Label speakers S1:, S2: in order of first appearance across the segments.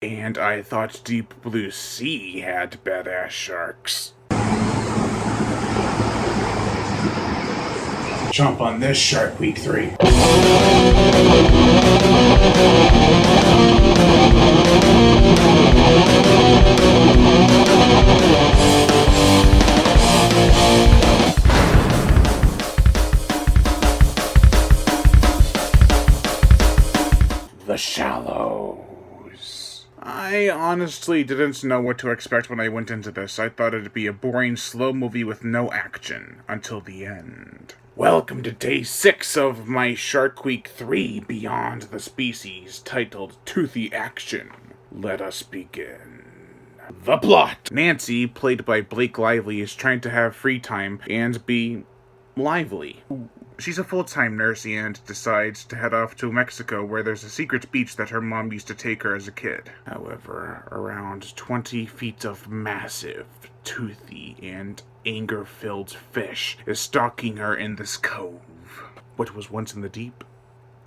S1: And I thought Deep Blue Sea had badass sharks. Jump on this Shark Week 3. The Shallows. I honestly didn't know what to expect when I went into this. I thought it'd be a boring, slow movie with no action until the end. Welcome to day 6 of my Shark Week 3 Beyond the Species, titled Toothy Action. Let us begin. The plot! Nancy, played by Blake Lively, is trying to have free time and be lively. She's a full-time nurse and decides to head off to Mexico, where there's a secret beach that her mom used to take her as a kid. However, around 20 feet of massive, toothy, and anger-filled fish is stalking her in this cove. What was once in the deep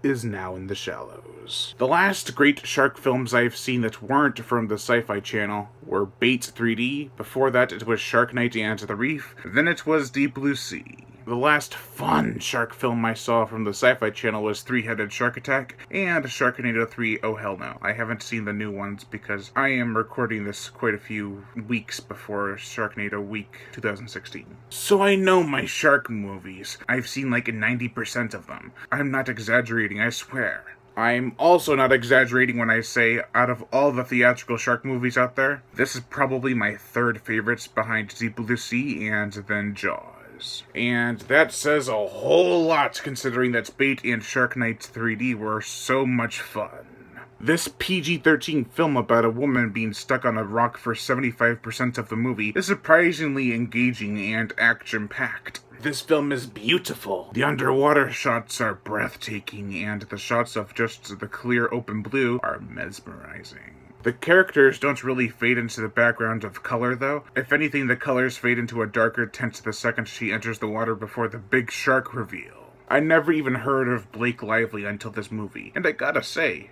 S1: is now in the shallows. The last great shark films I've seen that weren't from the Sci-Fi Channel were Bates 3D, before that it was Shark Night and the Reef, then it was Deep Blue Sea. The last fun shark film I saw from the Sci-Fi Channel was Three-Headed Shark Attack and Sharknado 3 Oh Hell No. I haven't seen the new ones because I am recording this quite a few weeks before Sharknado Week 2016. So I know my shark movies. I've seen like 90% of them. I'm not exaggerating, I swear. I'm also not exaggerating when I say, out of all the theatrical shark movies out there, this is probably my third favorite behind Deep Blue Sea and then Jaws. And that says a whole lot considering that Bait and Shark Night 3D were so much fun. This PG-13 film about a woman being stuck on a rock for 75% of the movie is surprisingly engaging and action-packed. This film is beautiful. The underwater shots are breathtaking, and the shots of just the clear open blue are mesmerizing. The characters don't really fade into the background of color, though. If anything, the colors fade into a darker tint the second she enters the water before the big shark reveal. I never even heard of Blake Lively until this movie, and I gotta say,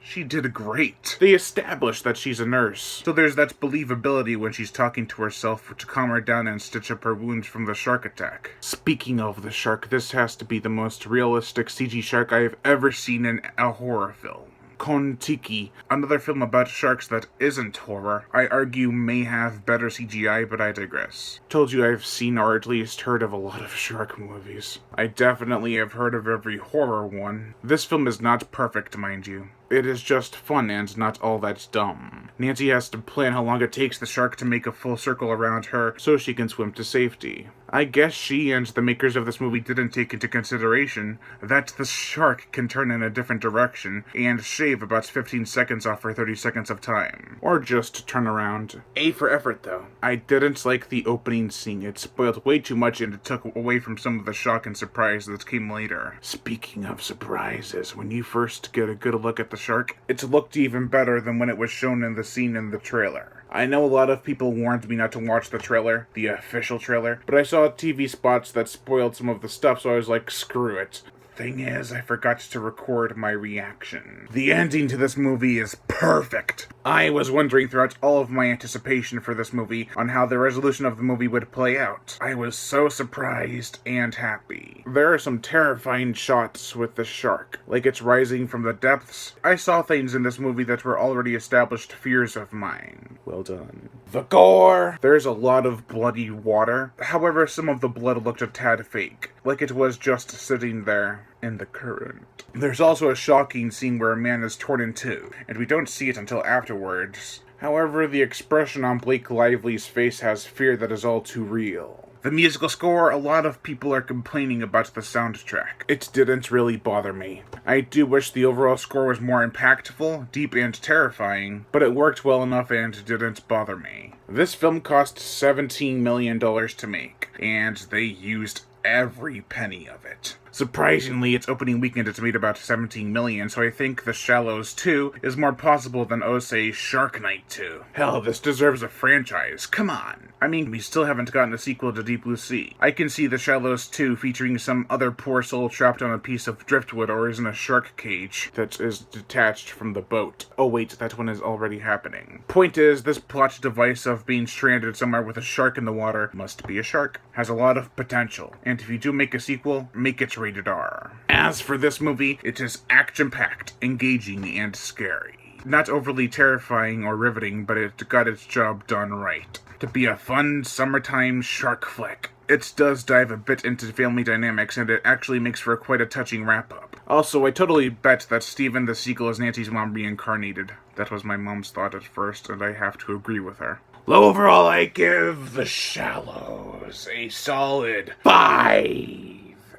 S1: she did great. They established that she's a nurse, so there's that believability when she's talking to herself to calm her down and stitch up her wounds from the shark attack. Speaking of the shark, this has to be the most realistic CG shark I've ever seen in a horror film. Kon-Tiki, another film about sharks that isn't horror, I argue may have better CGI, but I digress. Told you I've seen or at least heard of a lot of shark movies. I definitely have heard of every horror one. This film is not perfect, mind you. It is just fun and not all that dumb. Nancy has to plan how long it takes the shark to make a full circle around her so she can swim to safety. I guess she and the makers of this movie didn't take into consideration that the shark can turn in a different direction and shave about 15 seconds off her 30 seconds of time. Or just turn around. A for effort, though. I didn't like the opening scene. It spoiled way too much and it took away from some of the shock and surprise that came later. Speaking of surprises, when you first get a good look at the shark, it looked even better than when it was shown in the scene in the trailer. I know a lot of people warned me not to watch the trailer, the official trailer, but I saw TV spots that spoiled some of the stuff, so I was like, screw it. Thing is, I forgot to record my reaction. The ending to this movie is perfect. I was wondering throughout all of my anticipation for this movie on how the resolution of the movie would play out. I was so surprised and happy. There are some terrifying shots with the shark, like it's rising from the depths. I saw things in this movie that were already established fears of mine. Well done. The gore! There's a lot of bloody water. However, some of the blood looked a tad fake, like it was just sitting there in the current. There's also a shocking scene where a man is torn in two, and we don't see it until afterwards. However, the expression on Blake Lively's face has fear that is all too real. The musical score, a lot of people are complaining about the soundtrack. It didn't really bother me. I do wish the overall score was more impactful, deep, and terrifying, but it worked well enough and didn't bother me. This film cost $17 million to make, and they used every penny of it. Surprisingly, its opening weekend it's made about 17 million, so I think The Shallows 2 is more possible than Osei's Shark Night 2. Hell, this deserves a franchise. Come on. I mean, we still haven't gotten a sequel to Deep Blue Sea. I can see The Shallows 2 featuring some other poor soul trapped on a piece of driftwood or is in a shark cage that is detached from the boat. Oh wait, that one is already happening. Point is, this plot device of being stranded somewhere with a shark in the water, must be a shark, has a lot of potential. And if you do make a sequel, make it rated R. As for this movie, it is action-packed, engaging, and scary. Not overly terrifying or riveting, but it got its job done right. To be a fun summertime shark flick. It does dive a bit into family dynamics, and it actually makes for quite a touching wrap-up. Also, I totally bet that Steven the Seagull is Nancy's mom reincarnated. That was my mom's thought at first, and I have to agree with her. Overall, I give The Shallows a solid 5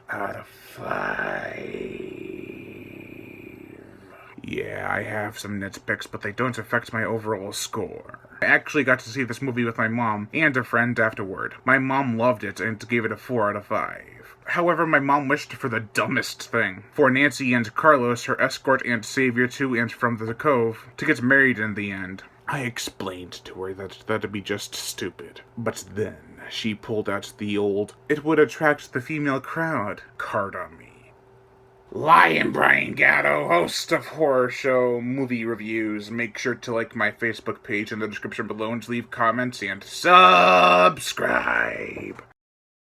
S1: out of 5. Yeah, I have some nitpicks, but they don't affect my overall score. I actually got to see this movie with my mom and a friend afterward. My mom loved it and gave it a 4 out of 5. However, my mom wished for the dumbest thing. For Nancy and Carlos, her escort and savior to and from the cove, to get married in the end. I explained to her that that'd be just stupid. But then, she pulled out the old, "it would attract the female crowd" card on me. Lion Brian Gatto, host of Horror Show Movie Reviews. Make sure to like my Facebook page in the description below and leave comments and subscribe.